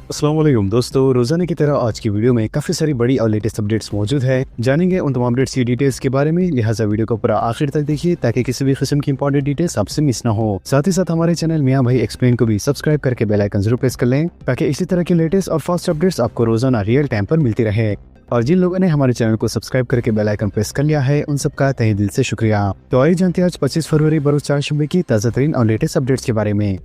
अस्सलाम वालेकुम दोस्तों, रोजाना की तरह आज की वीडियो में काफी सारी बड़ी और लेटेस्ट अपडेट्स मौजूद है। जानेंगे उन तमाम अपडेट्स की डिटेल्स के बारे में, लिहाजा वीडियो को पूरा आखिर तक देखिए ताकि किसी भी किस्म की इंपॉर्टेंट डिटेल्स आपसे मिस ना हो। साथ ही साथ हमारे चैनल मियां भाई एक्सप्लेन को भी सब्सक्राइब करके बेल आइकन जरूर प्रेस कर लें ताकि इसी तरह की लेटेस्ट और फास्ट अपडेट्स आपको रोजाना रियल टाइम पर मिलती रहे। और जिन लोगों ने हमारे चैनल को सब्सक्राइब करके बेल आइकन प्रेस कर लिया है उन सबका तहे दिल से शुक्रिया। तो आइए जानते हैं आज 25 फरवरी बरोज चारशंबे की ताज़ा तरीन और लेटेस्ट अपडेट्स के बारे में।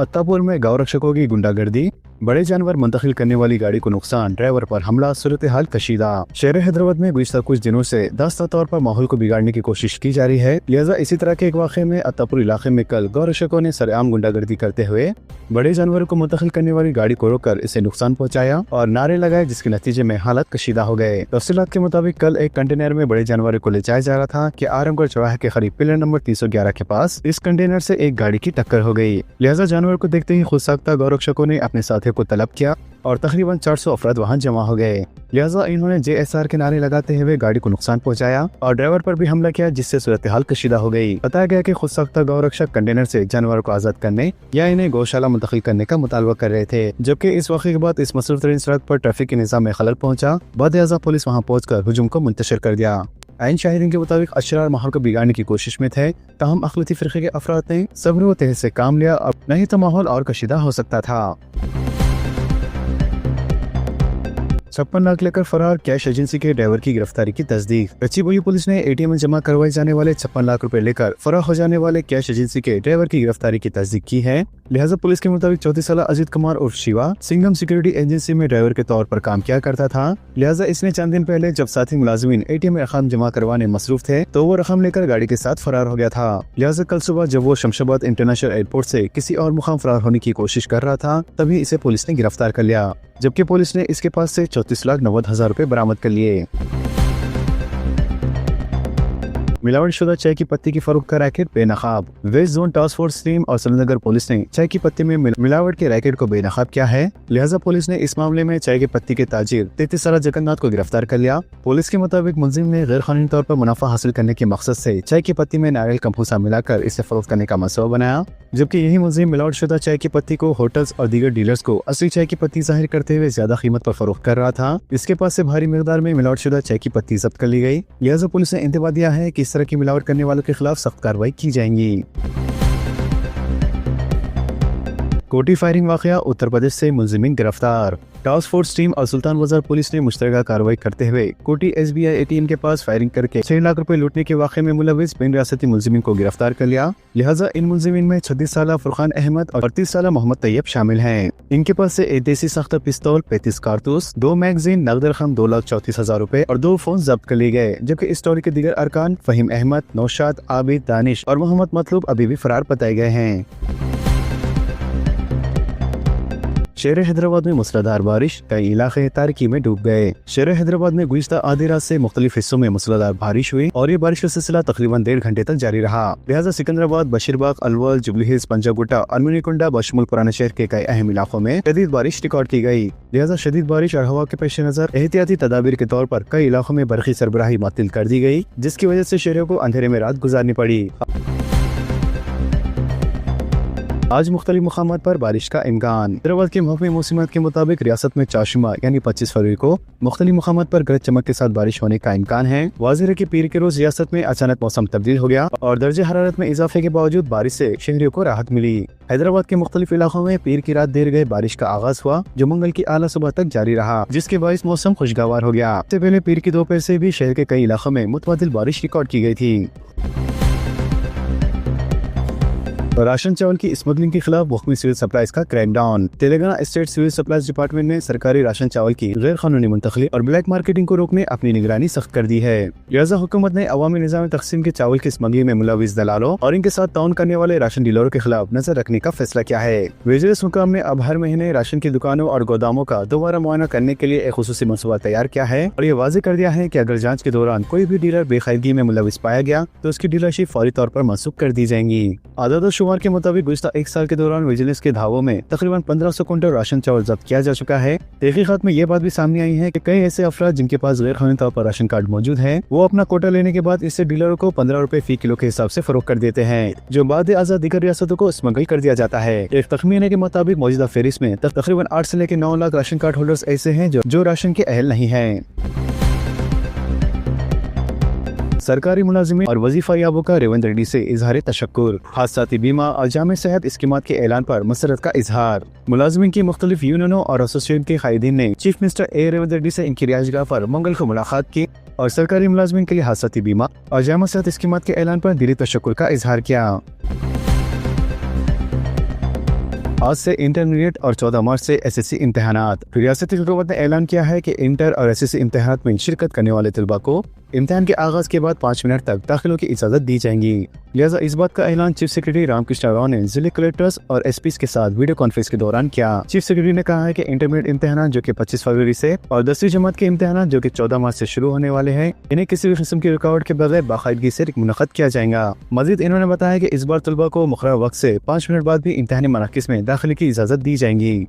अत्तापुर में गौ रक्षकों की गुंडागर्दी, बड़े जानवर मुंतकिल करने वाली गाड़ी को नुकसान, ड्राइवर पर हमला, सूरत हाल कशीदा। शहर हैदराबाद में गुज़िश्ता कुछ दिनों से दास्ता तौर पर माहौल को बिगाड़ने की कोशिश की जा रही है। लिहाजा इसी तरह के एक वाक़े में अत्तापुर इलाके में कल गौ रक्षकों ने सरेआम गुंडागर्दी करते हुए बड़े जानवरों को मुंतकिल करने वाली गाड़ी को रोककर इसे नुकसान पहुंचाया और नारे लगाए, जिसके नतीजे में हालात कशीदा हो गए। तफसीलात के मुताबिक कल एक कंटेनर में बड़े जानवरों को ले जाया जा रहा था कि आरामगढ़ चौराहे के करीब पिलर नंबर 311 के पास इस कंटेनर से एक गाड़ी की टक्कर हो गई। लिहाजा जानवर को देखते ही खुद साख्ता गौ रक्षकों ने अपने साथियों को तलब किया और तकरीबन 400 अफराद वहां जमा हो गए। लिहाजा इन्होंने JSR के नारे लगाते हुए गाड़ी को नुकसान पहुंचाया और ड्राइवर पर भी हमला किया, जिससे सूरत हाल कशीदा हो गई। बताया गया कि खुद साख्ता गौ रक्षक कंटेनर से जानवरों को आजाद करने या इन्हें गौशाला मुंतकिल करने का मुतालबा कर रहे थे, जबकि इस वाक़े के बाद इस मसरूफ तरीन सड़क पर ट्रैफिक के निज़ाम में खलल पहुंचा। बदलिहाजा पुलिस वहां पहुंचकर हुजूम को मुंतशिर कर दिया। आइन शाहिरीन के मुताबिक अशरार माहौल को बिगाड़ने की कोशिश में थे, ताहम अखिलती फिरके के अफराद ने सब्र व तहज़्ज़ुर से काम लिया, अब नहीं तो माहौल और कशीदा हो सकता था। 56 लाख लेकर फरार कैश एजेंसी के ड्राइवर की गिरफ्तारी की तस्दीक। गच्चीबौली पुलिस ने ATM में जमा करवाए जाने वाले 56 लाख रुपए लेकर फरार हो जाने वाले कैश एजेंसी के ड्राइवर की गिरफ्तारी की तस्दीक की है। लिहाजा पुलिस के मुताबिक 34 साल अजीत कुमार उर्फ शिवा सिंघम सिक्योरिटी एजेंसी में ड्राइवर के तौर पर काम किया करता था। लिहाजा इसने चंद दिन पहले जब साथी मुलाजिमीन ATM में रकम जमा करवाने मसरूफ थे तो वो रकम लेकर गाड़ी के साथ फरार हो गया था। लिहाजा कल सुबह जब वो शमशाबाद इंटरनेशनल एयरपोर्ट से किसी और मुकाम फरार होने की कोशिश कर रहा था तभी इसे पुलिस ने गिरफ्तार कर लिया, जबकि पुलिस ने इसके पास से 34,90,000 रुपए बरामद कर लिए। मिलावटशुदा चाय की पत्ती की फरोख्त का रैकेट बेनकाब। West zone task force team और श्रीनगर पुलिस ने चाय की पत्ती में मिलावट के रैकेट को बेनकाब किया है। लिहाजा पुलिस ने इस मामले में चाय की पत्ती के ताजिर 33 साला जगन्नाथ को गिरफ्तार कर लिया। पुलिस के मुताबिक मुलजिम ने गैर कानूनी तौर पर मुनाफा हासिल करने के मकसद से चाय की पत्ती में नारियल का भूसा मिलाकर इसे फरोख्त करने का मंसूबा बनाया, जबकि यही मुलजिम मिलावटशुदा चाय की पत्ती को होटल्स और दीगर डीलर्स को असली चाय की पत्ती जाहिर करते हुए ज्यादा कीमत पर फरोख्त कर रहा था। इसके पास से भारी मिकदार में मिलावटशुदा चाय की पत्ती जब्त कर ली गई। लिहाजा पुलिस ने इंतबाह दिया है कि इस तरह की मिलावट करने वालों के खिलाफ सख्त कार्रवाई की जाएंगी। कोटी फायरिंग वाकया, उत्तर प्रदेश से मुलजिमीन गिरफ्तार। टास्क फोर्स टीम और सुल्तान बाजार पुलिस ने मुश्तरका कार्रवाई करते हुए कोटी SBI ATM के पास फायरिंग करके 6 लाख रुपए लूटने के वाक़े में मुलविस बिन रियासती मुलजिमीन को गिरफ्तार कर लिया। लिहाजा इन मुलजिमीन में 36 साला फुरकान अहमद और 38 साला मोहम्मद तैयब शामिल हैं। इनके पास से एक देसी सख्ता पिस्तौल, 35 कारतूस, 2 मैगजीन, नकद रकम 2,34,000 रुपए और 2 फोन जब्त कर लिए गए, जबकि इस स्टोरी के दीगर अरकान फहीम अहमद, नौशाद, आबिद, दानिश और मोहम्मद मतलूब अभी भी फरार बताए गए हैं। शहर हैदराबाद में मूसलाधार बारिश, कई इलाके तारिकी में डूब गए। शहर हैदराबाद में गुज़िश्ता आधी रात से मुख्तलिफ हिस्सों में मूसलाधार बारिश हुई और ये बारिश का सिलसिला तकरीबन 1.5 घंटे तक जारी रहा। लिहाजा सिकंदराबाद, बशीरबाग, अलवल, जुबली हिल्स, पंजागुट्टा और मुनीकुंडा बशमुल पुराने शहर के कई अहम इलाकों में शदीद बारिश रिकॉर्ड की गई। लिहाजा शदीद बारिश और हवा के पेश नजर एहतियाती तदाबीर के तौर पर कई इलाकों में बरक़ी सरबराही मुअत्तल कर दी गई, जिसकी वजह से शहरों को अंधेरे में रात गुजारनी पड़ी। आज मुख्तलिफ मुकामात पर बारिश का इम्कान। हैदराबाद के महकमे मौसमियात के मुताबिक रियासत में चाशुमा यानी 25 फरवरी को मुख्तलिफ मुकामात पर गरज चमक के साथ बारिश होने का इम्कान है। वाज़ेह है कि पीर के रोज रियासत में अचानक मौसम तब्दील हो गया और दर्जे हरारत में इजाफे के बावजूद बारिश से शहरियों को राहत मिली। हैदराबाद के मुख्तलिफ इलाकों में पीर की रात देर गए बारिश का आगाज हुआ, जो मंगल की आला सुबह तक जारी रहा, जिसके बाइस मौसम खुशगवार हो गया। इससे पहले पीर की दोपहर से भी शहर के कई इलाकों में मुतबादिल बारिश रिकॉर्ड की गई थी। राशन चावल की स्मगलिंग के खिलाफ महकमे सिविल सप्लाईज का crackdown. Telangana state civil supplies department ने सरकारी राशन चावल की गैर कानूनी मुंतकली और ब्लैक मार्केटिंग को रोकने अपनी निगरानी सख्त कर दी है। लिहाजा हुकूमत ने अवामी निज़ाम तकसीम के चावल की स्मगलिंग में मुलविस दलालों और इनके साथ ताउन करने वाले राशन डीलरों के खिलाफ नजर रखने का फैसला किया है। विजिलेंस हुकाम ने अब हर महीने राशन की दुकानों और गोदामों का दोबारा मुआयना करने के लिए एक खुसूसी मनसूबा तैयार किया है और ये वाज़ेह कर दिया है कि अगर जाँच के दौरान कोई भी डीलर बेकायदगी में मुलविस पाया गया तो उसकी डीलरशिप फौरी तौर पर मनसूख कर दी जाएंगी। आदाद शुमार के मुताबिक गुज़िश्ता एक साल के दौरान विजिलेंस के धावों में तकरीबन 1500 कुंटल राशन चावल जब्त किया जा चुका है। तहकीकात में ये बात भी सामने आई है कि कई ऐसे अफराद जिनके पास गैर कानूनी तौर पर राशन कार्ड मौजूद है, वो अपना कोटा लेने के बाद इससे डीलरों को 15 रुपए फी किलो के हिसाब से फरोख्त कर देते हैं, जो बाद आज़ाद दीगर रियासतों को स्मगल कर दिया जाता है। एक तखमीने के मुताबिक मौजूदा फहरिस्त में तकरीबन 8 से लेकर 9 लाख राशन कार्ड होल्डर्स ऐसे हैं जो राशन के अहल नहीं है। सरकारी मुलाजिमीन और वजीफा याबों का रेवंत रेड्डी से इजहार तशक्कुर। हादसाती बीमा और जामे सेहत स्कीमात के ऐलान पर मसरत का इजहार। मुलाजिमीन की मुख्तलिफ यूनियनों और एसोसिएशन के कायदीन ने चीफ मिनिस्टर ए रेवंत रेड्डी से इनकी रिहाइशगाह पर मंगल को मुलाकात की और सरकारी मुलाजिमीन के लिए हादसाती बीमा और जामे सेहत स्कीमात के ऐलान पर दिली तशक्कुर का इजहार किया। आज से इंटरमीडिएट और 14 मार्च से एसएससी इम्तहानात। रियासती हुकूमत ने ऐलान किया है कि इंटर और एसएससी इम्तहानात में शिरकत करने वाले तलबा को इम्तहान के आगाज के बाद 5 मिनट तक दाखिलों की इजाजत दी जाएंगी। लिहाजा इस बात का ऐलान चीफ सेक्रेटरी रामकृष्ण राव ने जिले कलेक्टर्स और एसपीज के साथ वीडियो कॉन्फ्रेंस के दौरान किया। चीफ सेक्रेटरी ने कहा है कि इंटरमीडिएट इम्तहान जो कि 25 फरवरी से और 10वीं जमात के इम्तहान जो कि 14 मार्च से शुरू होने वाले हैं, इन्हें किसी भी किस्म की रुकावट के बगैर बाकायदगी से मुनक़्क़द किया जाएगा। मजीद इन्होंने बताया कि इस बार तलबा को मुक़र्रर वक्त से 5 मिनट बाद भी इम्तहानी मराकिज़ में दाखिले की इजाजत दी जाएंगी।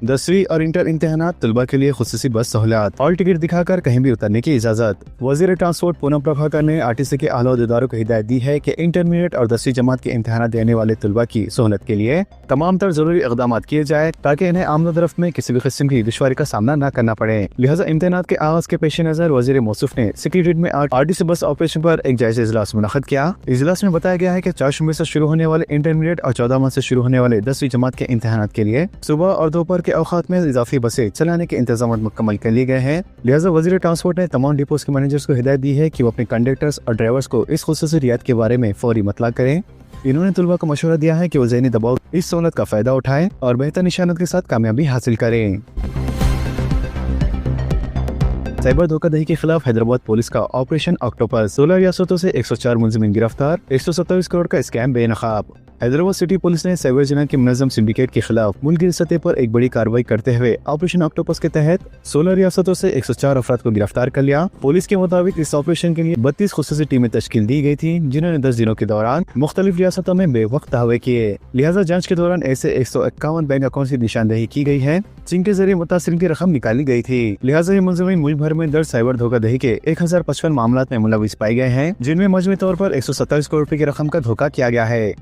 10वीं और इंटर इम्तहानात तलबा के लिए खुसूसी बस सहूलियत, हॉल टिकट दिखाकर कहीं भी उतरने की इजाजत। वज़ीर ट्रांसपोर्ट पूनम प्रभाकर ने आरटीसी के आला अहदेदारों को हिदायत दी है कि इंटरमीडिएट और 10वीं जमात के इम्तहान देने वाले तलबा की सहूलत के लिए तमाम तर जरूरी इक़दाम किए जाए ताकि इन्हें आमद-ओ-रफ्त में किसी भी किस्म की दुश्वारी का सामना न करना पड़े। लिहाजा इम्तहानात के आगाज के पेश नज़र वज़ीर मौसूफ ने सेक्रेटरीट में आरटीसी बस ऑपरेशन पर एक जायजा इजलास मुनक़्क़द किया। इजलास में बताया गया है कि 4 शुमे से शुरू होने वाले इंटरमीडिएट और 14 मार्च से शुरू होने वाले 10वीं जमात के इम्तहानात के लिए सुबह और दोपहर के औकात में इजाफी बसें चलाने के इंतजाम मुकम्मल कर लिए गए हैं। लिहाजा वज़ीर ट्रांसपोर्ट ने तमाम डिपोज के मैनेजर्स को हिदायत दी है कि वो अपने कंडक्टर्स और ड्राइवर्स को इस खुसूसी रियायत के बारे में फौरी मतला करें। इन्होंने तलबा को मशवरा दिया है कि वो ज़हनी दबाव इस सहूलत का फायदा उठाएं और बेहतर निशानत के साथ कामयाबी हासिल करें। साइबर धोखाधड़ी के खिलाफ हैदराबाद पुलिस का ऑपरेशन ऑक्टोपस। 16 रियासतों से 104 मुलजिमीन गिरफ्तार, 127 करोड़ का स्कैम बेनकाब। हैदराबाद सिटी पुलिस ने साइबर जिना के मुनज़्ज़म सिंडिकेट के खिलाफ मुल्की सतह पर एक बड़ी कार्रवाई करते हुए ऑपरेशन ऑक्टोपस के तहत 16 रियासतों से 104 अफराद को गिरफ्तार कर लिया। पुलिस के मुताबिक इस ऑपरेशन के लिए 32 खुसूसी टीमें तश्कील दी गई थी, जिन्होंने 10 दिनों के दौरान मुख्तलिफ रियासतों में बेवक्त दावे किए। लिहाजा जांच के दौरान ऐसे 151 बैंक अकाउंट की निशानदेही की गई है जिनके जरिए मुतासिरीन की रकम निकाली गई थी। लिहाजा ये मुलजिमीन मुल्क भर में दर्ज साइबर धोखाधड़ी के 1055 मामलों में मुलविस पाए गए हैं, जिनमें मजमूई तौर पर 127 करोड़ रुपए की रकम का धोखा किया गया है।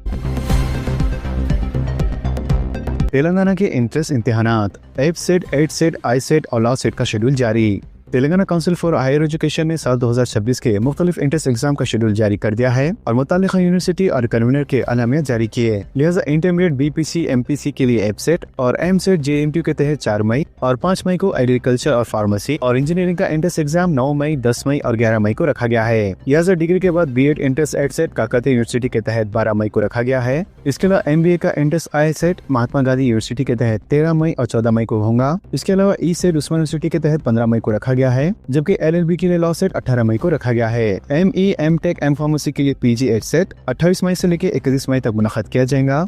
तेलंगाना के इंट्रेंस इम्तिहानात, एप सेट, एट सेट, आई सेट और लॉ सेट का शेड्यूल जारी। Telangana council for higher education ने साल 2026 के मुख्तलिफ इंट्रेंस एग्जाम का शेड्यूल जारी कर दिया है और मुताल्लिका यूनिवर्सिटी और कन्वीनर के अलामियात जारी किए। लिहाजा इंटरमीडिएट बीपीसी एमपीसी के लिए एप सेट और एम सेट जेएमटी के तहत 4 मई और 5 मई को एग्रीकल्चर और फार्मेसी और इंजीनियरिंग का एंट्रेंस एग्जाम 9 मई, 10 मई और 11 मई को रखा गया है। लिहाजा डिग्री के बाद BEd entrance Ed CET Kakatiya university के तहत 12 मई को रखा गया है। इसके अलावा एमबीए का एंट्रेंस आई सेट महात्मा गांधी यूनिवर्सिटी के तहत 13 मई और 14 मई को होगा। इसके अलावा ई सेट उस्मान यूनिवर्सिटी के तहत 15 मई को रखा गया है, जबकि एलएलबी के लिए लॉ सेट 18 मई को रखा गया है। ME, M tech, M pharmacy के लिए पीजी एट सेट 28 मई से लेकर 31 मई तक मुनक़्क़द किया जाएगा।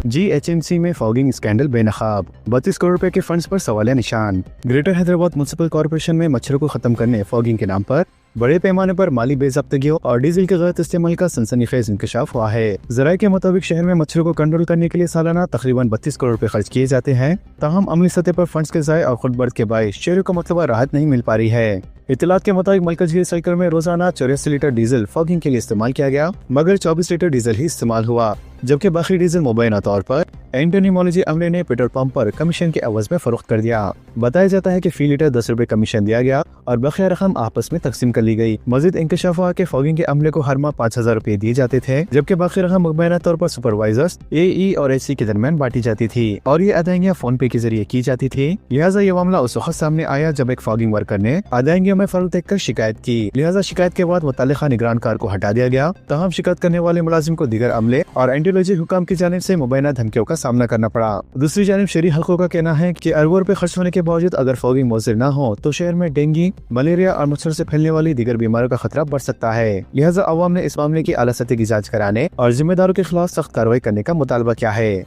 जीएचएमसी में फॉगिंग स्कैंडल बेनकाब, 32 करोड़ रुपए के फंड्स पर सवालिया निशान। ग्रेटर हैदराबाद म्युनिसिपल कॉर्पोरेशन में मच्छरों को खत्म करने फॉगिंग के नाम पर बड़े पैमाने पर माली बेज़ाब्तगियों और डीजल के गलत इस्तेमाल का सनसनीखेज इंकशाफ हुआ है। ज़राए के मुताबिक शहर में मच्छरों को कंट्रोल करने के लिए सालाना तकरीबन 32 करोड़ रुपए खर्च किए जाते हैं। ताहम अमली सतह पर फंड्स के ज़ाय और खुद बर्द के बायस शहरों को मतलबा राहत नहीं मिल पा रही है। इत्तलात के मुताबिक मलकजगिरी सर्कल में रोजाना 84 लीटर डीजल फॉगिंग के लिए इस्तेमाल किया गया, मगर 24 लीटर डीजल ही इस्तेमाल हुआ, जबकि बाकी डीजल मुबैना तौर पर एंटोनिमोलॉजी अमले ने पेट्रोल पंप पर कमीशन के अवज में फरोख्त कर दिया। बताया जाता है कि फी लीटर 10 रुपए कमीशन दिया गया और बकिया रकम आपस में तकसीम कर ली गई। मजीद इंकशाफ हुआ कि फॉगिंग के अमले को हर माह 5000 रुपए दिए जाते थे, जबकि बाकी रकम मुबैना तौर पर सुपरवाइजर्स एई और एचसी के दरमियान बांटी जाती थी और ये अदायगियां फोन पे के जरिए की जाती थी। लिहाजा ये मामला उस वक्त सामने आया जब एक फॉगिंग वर्कर ने अदायगियों में फर्क देखकर शिकायत की। लिहाजा शिकायत के बाद मुतल्लिका निगरानकार को हटा दिया गया। तहम शिकायत करने वाले मुलाजिम को दीगर अमले और एंटीलॉजी हुकाम की जानिब से मुबैना धमकियों का सामना करना पड़ा। दूसरी जानिब शहरी हल्कों का कहना है कि अरबों रुपए खर्च होने के बावजूद अगर फॉगिंग मौजूद न हो तो शहर में डेंगू, मलेरिया और मच्छर से फैलने वाली दीगर बीमारियों का खतरा बढ़ सकता है। लिहाजा अवाम ने इस मामले की आला सतह की जांच कराने और जिम्मेदारों के खिलाफ सख्त कार्रवाई करने का मुतालबा किया है।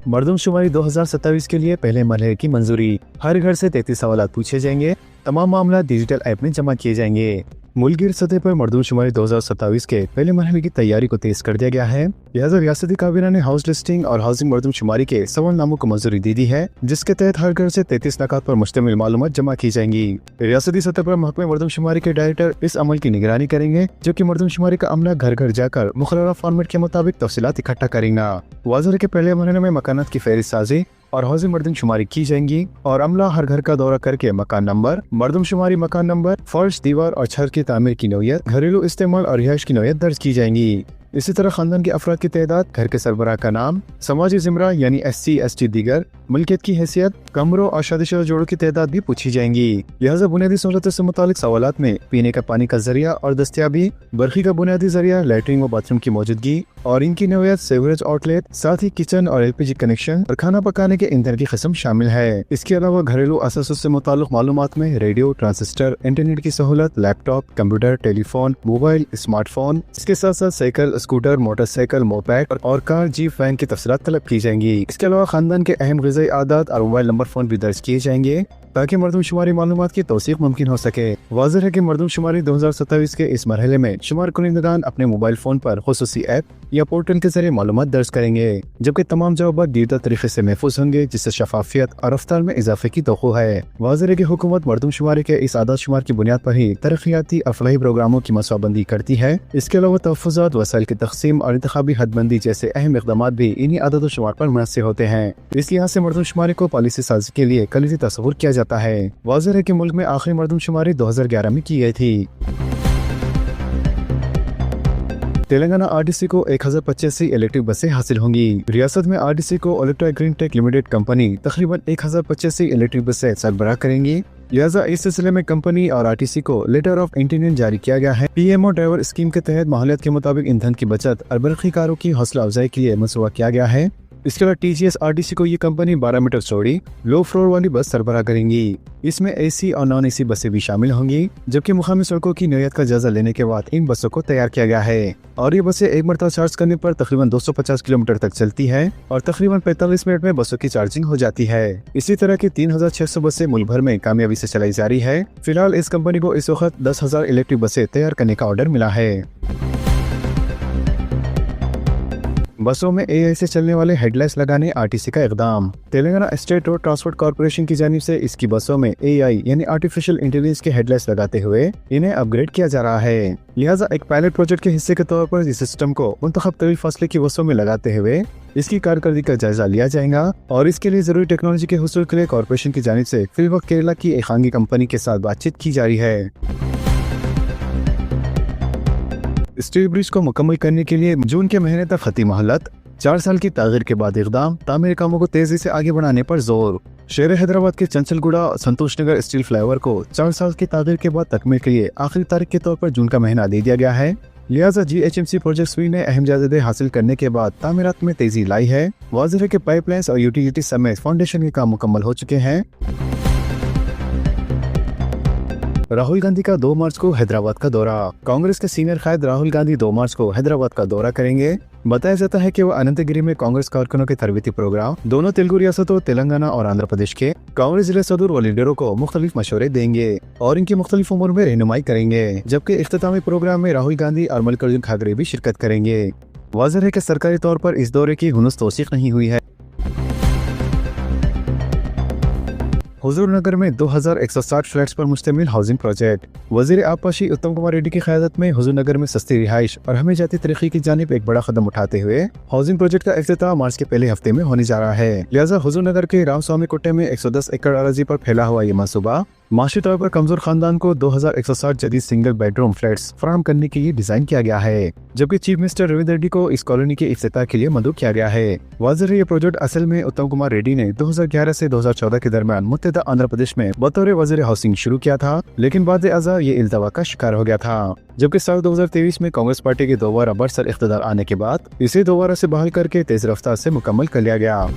मरदमशुमारी 2027 के लिए पहले मरहले की मंजूरी। हर घर से 33 सवाल पूछे जाएंगे। तमाम मामला डिजिटल ऐप में जमा किए जाएंगे। मुल्की सतह पर मरदमशुमारी 2027 के पहले मरहले की तैयारी को तेज कर दिया गया है। लिहाजा रियासती काबीना ने हाउस लिस्टिंग और हाउसिंग मरदमशुमारी के सवालनामों को मंजूरी दे दी है, जिसके तहत हर घर से 33 नकात पर मुश्तमिल मालूमात जमा की जाएंगी। रियासती सतह पर महकमे मरदमशुमारी के डायरेक्टर इस अमल की निगरानी करेंगे, जबकि मरदमशुमारी का अमला घर घर जाकर मुकर्ररा फॉर्मेट के मुताबिक तफसीलात इकट्ठा करेगा। वाज़ेह है कि पहले मरहले में मकानात की फहरिस्त साजी और हाउसिंग मरदमशुमारी की जाएंगी और अमला हर घर का दौरा करके मकान नंबर, मरदमशुमारी मकान नंबर, फर्श, दीवार और छत की तामीर की नौयत, घरेलू इस्तेमाल और रिहाइश की नौयत दर्ज की जाएंगी। इसी तरह खानदान के अफराद की तादाद, घर के सरबराह का नाम, समाजी जिम्रा यानी SC ST दीगर, मिल्कियत की हैसियत, कमरों और शादीशुदा जोड़ों की तादाद भी पूछी जाएंगी। लिहाजा बुनियादी सहूलतों से मुतालिक सवालात में पीने का पानी का जरिया और दस्तियाबी, बरखी का बुनियादी जरिया, लैट्रिन व बाथरूम की मौजूदगी और इनकी नौयत, सेवरेज आउटलेट, साथ ही किचन और LPG कनेक्शन और खाना पकाने के ईंधन की किस्म शामिल है। इसके अलावा घरेलू असासों से मुताल्लिक मालूमात में रेडियो, ट्रांसिस्टर, इंटरनेट की सहूलत, laptop, computer, telephone, mobile, smartphone, इसके साथ साथ साइकिल, स्कूटर, मोटरसाइकिल, मोपेड और कार, जीप, वैन की तफसीलात तलब की जाएंगी। इसके अलावा खानदान के अहम ग़िज़ाई आदात और मोबाइल नंबर फोन भी दर्ज किए जाएंगे ताकि मरदमशुमारी मालूमात की तौसीक़ मुमकिन हो सके। वाज़ेह है कि मरदमशुमारी 2027 के इस मरहले में शुमार कुनिंदगान अपने मोबाइल फोन पर खुसूसी ऐप या पोर्टल के जरिए मालूमात दर्ज करेंगे, जबकि तमाम जवाब डिजिटल तरीके से महफूज होंगे, जिससे शफाफियत और रफ्तार में इजाफे की तवक्को है। वाज़ेह है कि हुकूमत मरदमशुमारी के इस आदात शुमार की बुनियाद पर ही तरक्याती और फलाही प्रोग्रामों की मनसूबाबंदी करती है। इसके अलावा तहफ़्फ़ुज़ात, वसाइल की तक़सीम और इंतखाबी हदबंदी जैसे अहम इक़दामात भी इन्हीं आदात शुमार पर मुनहसर होते हैं। इस लिहाज से मरदमशुमारी को पॉलिसी साजी के लिए कलीदी तस्वुर किया जाता है। वाज़ेह है कि मुल्क में आखिरी मरदमशुमारी 2011 में की गई थी। तेलंगाना RTC को 1085 इलेक्ट्रिक बसें हासिल होंगी। रियासत में RTC को Electra green tech limited company तकरीबन 1085 इलेक्ट्रिक बसें सरबराह करेंगी। लिहाजा इस सिलसिले में कंपनी और RTC को लेटर ऑफ इंटेंशन जारी किया गया है। PMO ड्राइवर स्कीम के तहत माहौलियत के मुताबिक ईंधन की बचत और बरक़ी कारों की हौसला अफजाई के लिए मनसूबा किया गया है। इसके अलावा TGS RTC को ये कंपनी 12 मीटर चौड़ी लो फ्लोर वाली बस सरबराह करेंगी। इसमें AC और नॉन AC बसें भी शामिल होंगी, जबकि मुकामी सड़कों की नौयत का जायजा लेने के बाद इन बसों को तैयार किया गया है और ये बसें एक मरतबा चार्ज करने पर तकरीबन 250 किलोमीटर तक चलती है और तकरीबन 45 मिनट में बसों की चार्जिंग हो जाती है। इसी तरह की 3600 बसें मुल्क भर में कामयाबी से चलाई जा रही है। फिलहाल इस कंपनी को इस वक्त 10,000 इलेक्ट्रिक बसें तैयार करने का ऑर्डर मिला है। बसों में AI से चलने वाले हेडलाइट्स लगाने RTC का इक़दाम। Telangana state road transport corporation की जानिब से इसकी बसों में AI यानी आर्टिफिशियल इंटेलिजेंस के हेडलाइट्स लगाते हुए इन्हें अपग्रेड किया जा रहा है। लिहाजा एक पायलट प्रोजेक्ट के हिस्से के तौर पर इस सिस्टम को मुंतखब तवील फासले की बसों में लगाते हुए इसकी कारकर्दगी का जायजा लिया जाएगा और इसके लिए जरूरी टेक्नोलॉजी के हुसूल के लिए कॉर्पोरेशन की जानिब से फिलवक्त केरला की एक खानगी कंपनी के साथ बातचीत की जा रही है। स्टील ब्रिज को मुकम्मल करने के लिए जून के महीने तक खती मोहलत। 4 साल की तागीर के बाद इक़दाम, तामीर कामों को तेजी से आगे बढ़ाने पर जोर। शहर हैदराबाद के चंचलगुड़ा संतोष नगर स्टील फ्लाईओवर को 4 साल की तागीर के बाद तकमील के लिए आखिरी तारीख के तौर पर जून का महीना दे दिया गया है। लिहाजा GHMC प्रोजेक्ट सुई ने अहम जायजे हासिल करने के बाद तामीरात में तेजी लाई है। वाज़ेह है कि पाइपलाइंस और यूटिलिटी समेत फाउंडेशन के काम मुकम्मल हो चुके हैं। राहुल गांधी का 2 मार्च को हैदराबाद का दौरा। कांग्रेस के सीनियर कायद राहुल गांधी 2 मार्च को हैदराबाद का दौरा करेंगे। बताया जाता है कि वो अनंतगिरी में कांग्रेस कारकुनों के तरबीती प्रोग्राम दोनों तेलुगु रियासतों तेलंगाना और आंध्र प्रदेश के कांग्रेस जिले सदर व लीडरों को मुख्तलिफ मशवरे देंगे और इनकी मुख्तलिफ उमूर में रहनुमाई करेंगे, जबकि इख्तितामी प्रोग्राम में राहुल गांधी और मल्लिकार्जुन खड़गे भी शिरकत करेंगे। वाज़ेह है कि सरकारी तौर पर इस दौरे की हुनुस तौसीक नहीं हुई है। हुजूरनगर में 2160 फ्लैट्स पर मुश्तमिल हाउसिंग प्रोजेक्ट। वज़ीर आबपाशी उत्तम कुमार रेड्डी की क़यादत में हुजूरनगर में सस्ती रिहाइश और हमें जाती तरक्की की जानिब एक बड़ा कदम उठाते हुए हाउसिंग प्रोजेक्ट का इफ्तिताह मार्च के पहले हफ्ते में होने जा रहा है। लिहाजा हुजूरनगर के रामस्वामी कुट्टे में 110 एकड़ अराजी पर फैला हुआ ये मनसूबा माशी तौर पर कमजोर खानदान को 2160 जदीद सिंगल बेडरूम फ्लैट्स फराहम करने के लिए डिजाइन किया गया है, जबकि चीफ मिनिस्टर रविंद्र रेड्डी को इस कॉलोनी के इफ्तिताह के लिए मदऊ किया गया है। वाज़ेह है ये प्रोजेक्ट असल में उत्तम कुमार रेड्डी ने 2011 से 2014 के दरमियान मुत्तहिदा आंध्र प्रदेश में बतौर वज़ीर हाउसिंग शुरू किया था, लेकिन बाद अज़ा ये इल्तवा का शिकार हो गया था। जबकि साल 2023 में कांग्रेस पार्टी के दोबारा बरसर इख्तिदार आने के बाद इसे दोबारा से बहाल करके तेज रफ्तार से मुकम्मल कर लिया गया।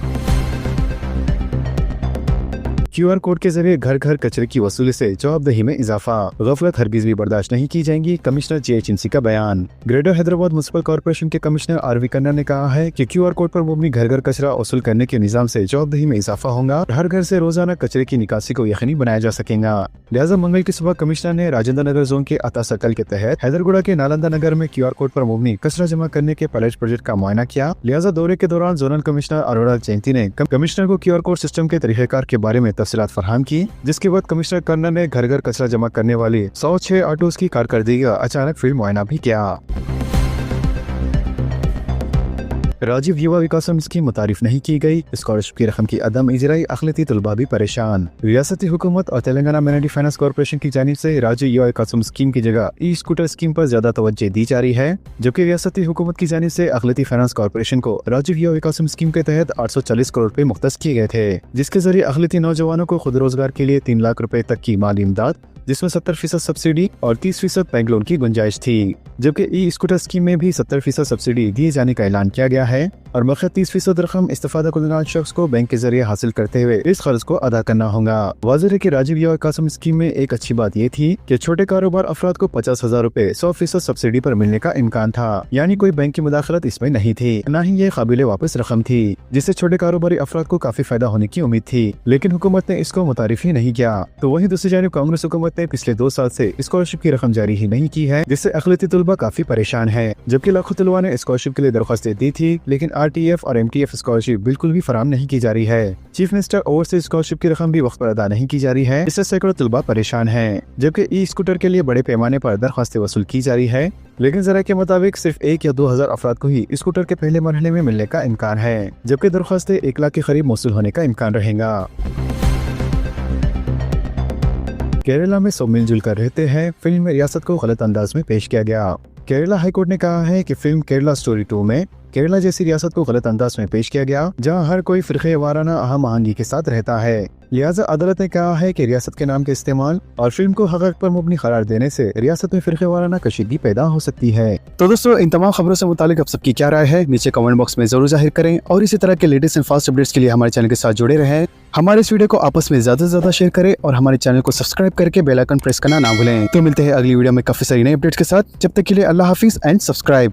QR कोड के जरिए घर घर कचरे की वसूली से जवाबदेही में इजाफा, गफलत हरगिज भी बर्दाश्त नहीं की जाएंगी, कमिश्नर GHMC का बयान। ग्रेटर हैदराबाद म्युनिसिपल कॉर्पोरेशन के कमिश्नर RV कन्ना ने कहा है कि QR कोड पर मुबनी घर घर कचरा वसूल करने के निजाम से जवाबदेही में इजाफा होगा, हर घर से रोजाना कचरे की निकासी को यकीनी बनाया जा सकेगा। लिहाजा मंगल की सुबह कमिश्नर ने राजेंद्र नगर जोन के अता सर्कल के तहत हैदरगुड़ा के नालंदा नगर में QR कोड पर मुबनी कचरा जमा करने के पायलट प्रोजेक्ट का मुआयना किया। लिहाजा दौरे के दौरान जोनल कमिश्नर अरोड़ा जयंती ने कमिश्नर को QR कोड सिस्टम के तरीकेकार के बारे में तफसीलात फराहम की, जिसके बाद कमिश्नर कन्ना ने घर घर कचरा जमा करने वाली 106 ऑटोज की कारकर्दगी का अचानक फील्ड मुआयना भी किया। राजीव युवा विकास स्कीम मुतारिफ नहीं की गई, स्कॉलरशिप की रकम की अदम इजराई, अखिलती तलबा भी परेशान। रियासती हुकूमत और तेलंगाना माइनॉरिटी फाइनेंस कॉर्पोरेशन की जानिब से राजीव युवा विकास स्कीम की जगह ई-स्कूटर स्कीम पर ज्यादा तवज्जो दी जा रही है, जबकि रियासती हुकूमत की जानिब से अखिलती फाइनेंस कॉर्पोरेशन को राजीव युवा विकास स्कीम के तहत 840 करोड़ रुपए मुख्तस किए गए थे, जिसके जरिए अखिलती नौजवानों को खुद रोजगार के लिए 3 लाख रुपए तक की माली इमदाद, जिसमें 70% सब्सिडी और 30% बैंक लोन की गुंजाइश थी। जबकि ई-स्कूटर स्कीम में भी 70% सब्सिडी दिए जाने का ऐलान किया गया है और मखसूस 30% रकम इस्तेफादा कुलनाल शख्स को बैंक के जरिए हासिल करते हुए इस खर्च को अदा करना होगा। वाज़ेह है कि राजीव युवा विकास स्कीम में एक अच्छी बात ये थी कि छोटे कारोबार अफराद को 50,000 रुपए 100% सब्सिडी पर मिलने का इम्कान था, यानी कोई बैंक की मुदाखलत इसमें नहीं थी, न ही ये काबिल वापस रकम थी, जिससे छोटे कारोबारी अफराद को काफी फायदा होने की उम्मीद थी। लेकिन हुकूमत ने इसको मुतारिफ ही नहीं किया। तो वहीं दूसरी जानिब कांग्रेस हुकूमत ने पिछले 2 साल से स्कॉलरशिप की रकम जारी ही नहीं की है, जिससे अखिलती तलबा काफी परेशान है। जबकि लाखों तलबा ने स्कॉलरशिप के लिए दरख्वास्तें दी थी, लेकिन RTF और MTF स्कॉलरशिप बिल्कुल भी फराहम नहीं की जा रही है। चीफ मिनिस्टर ओवरसीज स्कॉलरशिप की रकम भी वक्त पर अदा नहीं की जा रही है, इससे सैकड़ों तलबा परेशान हैं। जबकि ई-स्कूटर के लिए बड़े पैमाने पर दरख्वास्तें वसूल की जा रही है, लेकिन जरा के मुताबिक सिर्फ 1 या 2,000 अफराद को ही स्कूटर के पहले मरहले में मिलने का इम्कान है, जबकि दरख्वास्तें 1 लाख के करीब मौसूल होने का इम्कान रहेगा। केरला में सब मिलजुल कर रहते हैं, फिल्म में रियासत को गलत अंदाज में पेश किया गया। केरला हाईकोर्ट ने कहा है कि फिल्म केरला स्टोरी 2 में केरला जैसी रियासत को गलत अंदाज में पेश किया गया, जहां हर कोई फिरके वाराना अहम आहंगी के साथ रहता है। लिहाजा अदालत ने कहा है कि रियासत के नाम के इस्तेमाल और फिल्म को हक़ पर मुबनी करार देने से रियासत में फिरके वाराना कशीदगी पैदा हो सकती है। तो दोस्तों, इन तमाम खबरों से मुतालिक आप सबकी क्या राय है, नीचे कमेंट बॉक्स में जरूर जाहिर करें और इसी तरह के लेटेस्ट एंड फास्ट अपडेट्स के लिए हमारे चैनल के साथ जुड़े रहें। हमारे इस वीडियो को आपस में ज्यादा से ज्यादा शेयर करें और हमारे चैनल को सब्सक्राइब करके बेल आइकन प्रेस करना ना भूलें। तो मिलते हैं अगली वीडियो में काफी सारी नई अपडेट्स के साथ। जब तक के लिए अल्लाह हाफिज एंड सब्सक्राइब।